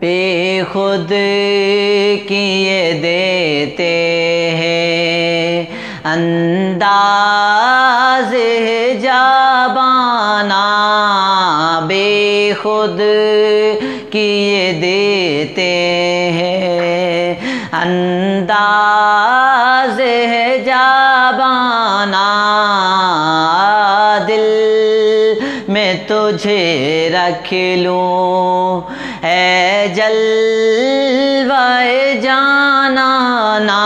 بے خود کیے دیتے ہیں انداز جابانا، بے خود کیے دیتے ہیں انداز جابانا، دل میں تجھے رکھ لوں اے جلوہ جانانا،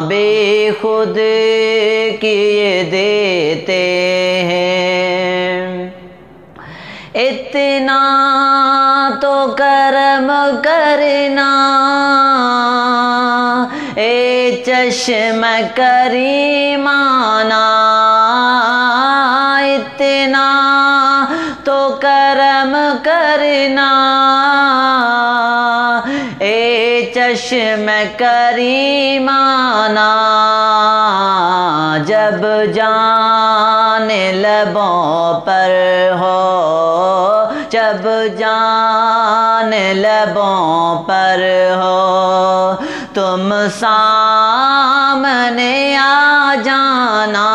بے خود کیے دیتے ہیں۔ اتنا تو کرم کرنا اے چشم کریمانہ، اتنا تو کرم کرنا اے چشم کریمانہ، جب جان لبوں پر ہو، جب جان لبوں پر ہو، تم سامنے آ جانا،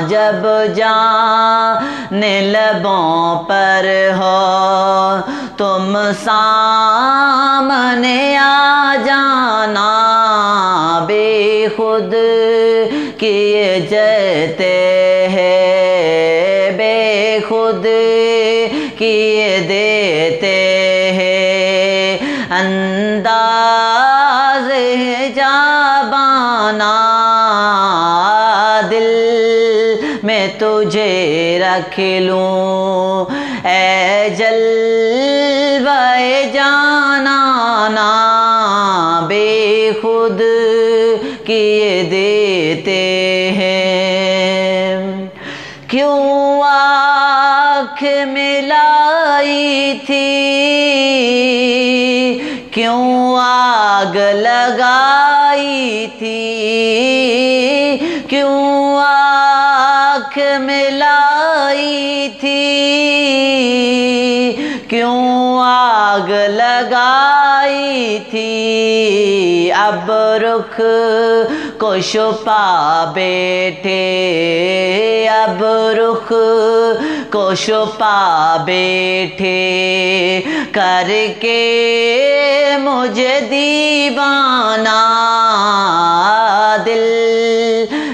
جب جان لبوں پر ہو، تم سامنے آ جانا، بے خود کیے جاتے ہیں، بے خود کیے دیتے ہیں انداز جابانا، دل میں تجھے رکھ لوں اے جلوہ جانانا، بے خود کیے دیتے ہیں۔ کیوں آنکھ ملائی تھی، کیوں آگ لگائی تھی، کیوں آنکھ ملائی تھی، کیوں آگ لگائی تھی، اب رخ کو چھپا بیٹھے، اب رخ کو چھپا بیٹھے، کر کے مجھے دیوانہ، دل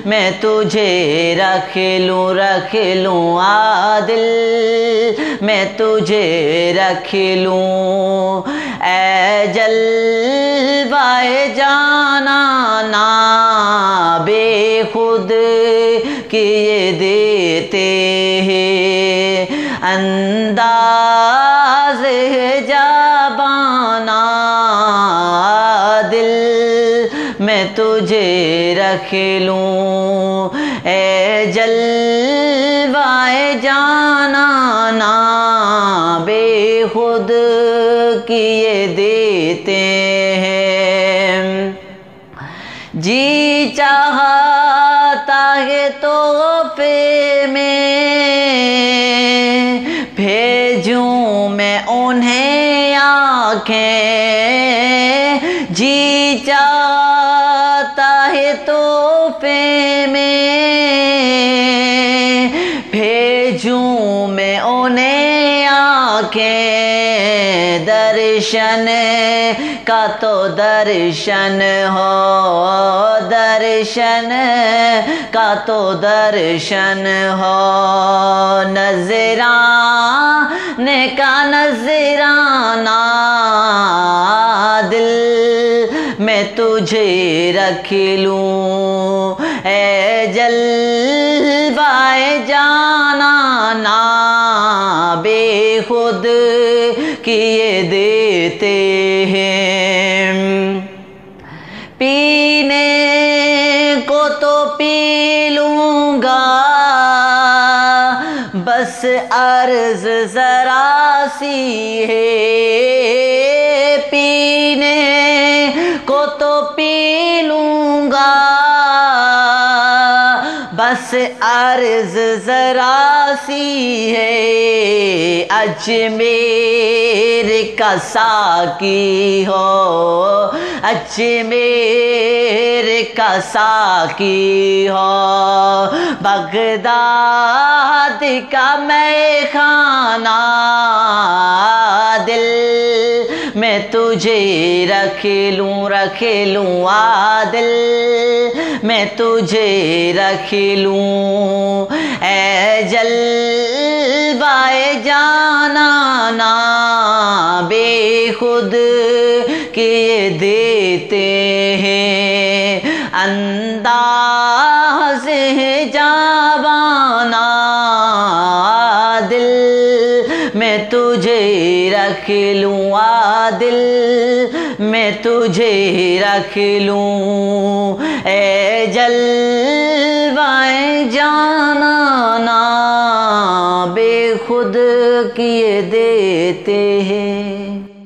میں تجھے رکھ لوں دل میں تجھے رکھ لوں اے جلوہ جانانا، بے خود کیے دیتے ہیں انداز جابانا، دل میں تجھے رکھ لوں اے جلوہ جانانا، بے خود کیے دیتے ہیں۔ جی چاہتا ہے تحفے میں بھیجوں میں انہیں آنکھیں، جی چاہتا ہے تحفے میں بھیجوں میں انہیں آنکھیں، درشن کا تو درشن ہو، درشن کا تو درشن ہو، نذرانے کا نذرانہ، دل میں تجھے رکھ لوں اے جلوہ جانانا، بے خود کیے دیتے ہیں۔ پینے کو تو پی لوں گا، بس عرض ذرا سی ہے، پینے کو تو پی لوں گا، بس عرض ذرا سی ہے، اجمیر کا ساقی ہو، اجمیر کا ساقی ہو، بغداد کا میں خانہ، دل میں تجھے رکھ لوں دل میں تجھے رکھ لوں، اے جلوائے جانانا بے خود کیے دیتے ہیں، انداز ہے جاوانا، دل میں تجھے رکھ لوں دل میں تجھے رکھ لوں، اے جلوائے جانانا بے خود کیے دیتے ہیں۔